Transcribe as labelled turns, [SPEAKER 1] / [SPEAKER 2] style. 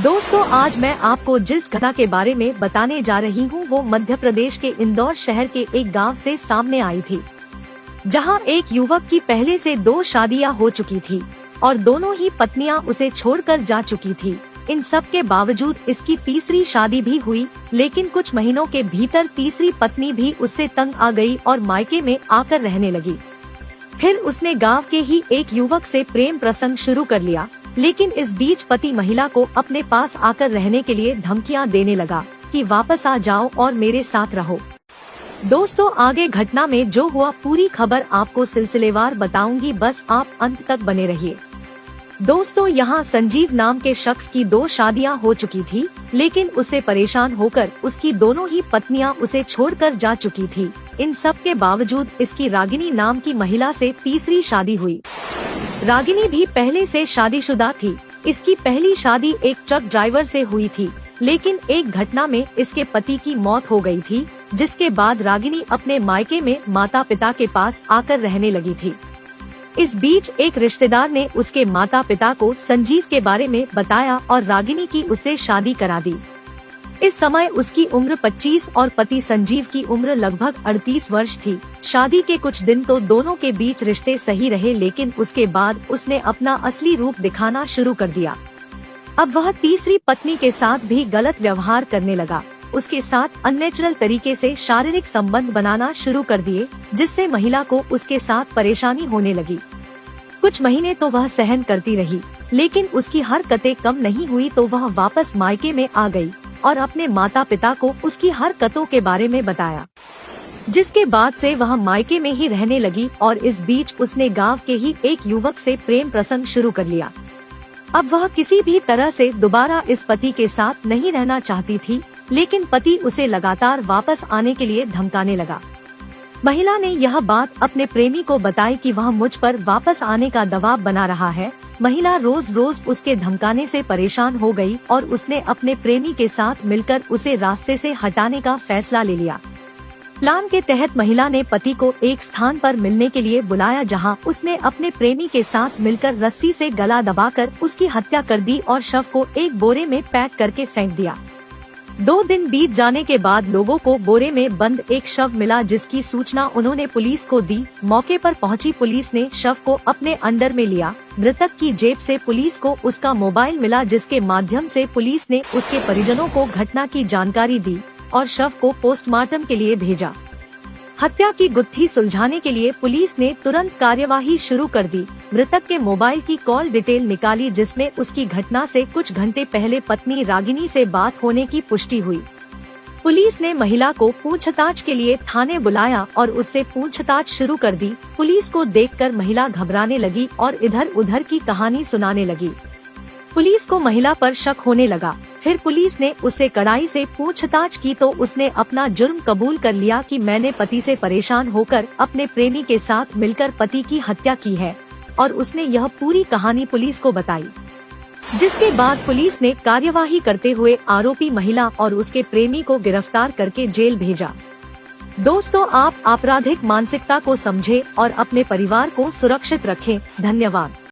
[SPEAKER 1] दोस्तों, आज मैं आपको जिस घटना के बारे में बताने जा रही हूँ वो मध्य प्रदेश के इंदौर शहर के एक गांव से सामने आई थी, जहां एक युवक की पहले से 2 शादियां हो चुकी थी और दोनों ही पत्नियां उसे छोड़कर जा चुकी थी। इन सब के बावजूद इसकी तीसरी शादी भी हुई, लेकिन कुछ महीनों के भीतर तीसरी पत्नी भी उससे तंग आ गई और मायके में आकर रहने लगी। फिर उसने गांव के ही एक युवक से प्रेम प्रसंग शुरू कर लिया, लेकिन इस बीच पति महिला को अपने पास आकर रहने के लिए धमकियां देने लगा कि वापस आ जाओ और मेरे साथ रहो। दोस्तों, आगे घटना में जो हुआ पूरी खबर आपको सिलसिलेवार बताऊंगी, बस आप अंत तक बने रहिए। दोस्तों, यहाँ संजीव नाम के शख्स की 2 शादियां हो चुकी थी, लेकिन उसे परेशान होकर उसकी दोनों ही पत्नियां उसे छोड़कर जा चुकी थी। इन सब के बावजूद इसकी रागिनी नाम की महिला से तीसरी शादी हुई। रागिनी भी पहले से शादीशुदा थी। इसकी पहली शादी एक ट्रक ड्राइवर से हुई थी, लेकिन एक घटना में इसके पति की मौत हो गई थी, जिसके बाद रागिनी अपने मायके में माता पिता के पास आकर रहने लगी थी। इस बीच एक रिश्तेदार ने उसके माता पिता को संजीव के बारे में बताया और रागिनी की उससे शादी करा दी। इस समय उसकी उम्र 25 और पति संजीव की उम्र लगभग 38 वर्ष थी। शादी के कुछ दिन तो दोनों के बीच रिश्ते सही रहे, लेकिन उसके बाद उसने अपना असली रूप दिखाना शुरू कर दिया। अब वह तीसरी पत्नी के साथ भी गलत व्यवहार करने लगा। उसके साथ अननेचुरल तरीके से शारीरिक संबंध बनाना शुरू कर दिए, जिससे महिला को उसके साथ परेशानी होने लगी। कुछ महीने तो वह सहन करती रही, लेकिन उसकी हरकतें कम नहीं हुई तो वह वापस मायके में आ गई और अपने माता पिता को उसकी हरकतों के बारे में बताया, जिसके बाद से वह मायके में ही रहने लगी और इस बीच उसने गांव के ही एक युवक से प्रेम प्रसंग शुरू कर लिया। अब वह किसी भी तरह से दोबारा इस पति के साथ नहीं रहना चाहती थी, लेकिन पति उसे लगातार वापस आने के लिए धमकाने लगा। महिला ने यह बात अपने प्रेमी को बताई कि वह मुझ पर वापस आने का दबाव बना रहा है। महिला रोज रोज उसके धमकाने से परेशान हो गई और उसने अपने प्रेमी के साथ मिलकर उसे रास्ते से हटाने का फैसला ले लिया। प्लान के तहत महिला ने पति को एक स्थान पर मिलने के लिए बुलाया, जहां उसने अपने प्रेमी के साथ मिलकर रस्सी से गला दबाकर उसकी हत्या कर दी और शव को एक बोरे में पैक करके फेंक दिया। 2 दिन बीत जाने के बाद लोगों को बोरे में बंद एक शव मिला, जिसकी सूचना उन्होंने पुलिस को दी। मौके पर पहुंची पुलिस ने शव को अपने अंडर में लिया। मृतक की जेब से पुलिस को उसका मोबाइल मिला, जिसके माध्यम से पुलिस ने उसके परिजनों को घटना की जानकारी दी और शव को पोस्टमार्टम के लिए भेजा। हत्या की गुत्थी सुलझाने के लिए पुलिस ने तुरंत कार्यवाही शुरू कर दी। मृतक के मोबाइल की कॉल डिटेल निकाली, जिसमें उसकी घटना से कुछ घंटे पहले पत्नी रागिनी से बात होने की पुष्टि हुई। पुलिस ने महिला को पूछताछ के लिए थाने बुलाया और उससे पूछताछ शुरू कर दी। पुलिस को देखकर महिला घबराने लगी और इधर उधर की कहानी सुनाने लगी। पुलिस को महिला पर शक होने लगा। फिर पुलिस ने उससे कड़ाई से पूछताछ की तो उसने अपना जुर्म कबूल कर लिया कि मैंने पति से परेशान होकर अपने प्रेमी के साथ मिलकर पति की हत्या की है, और उसने यह पूरी कहानी पुलिस को बताई। जिसके बाद पुलिस ने कार्यवाही करते हुए आरोपी महिला और उसके प्रेमी को गिरफ्तार करके जेल भेजा। दोस्तों, आप आपराधिक मानसिकता को समझें और अपने परिवार को सुरक्षित रखें। धन्यवाद।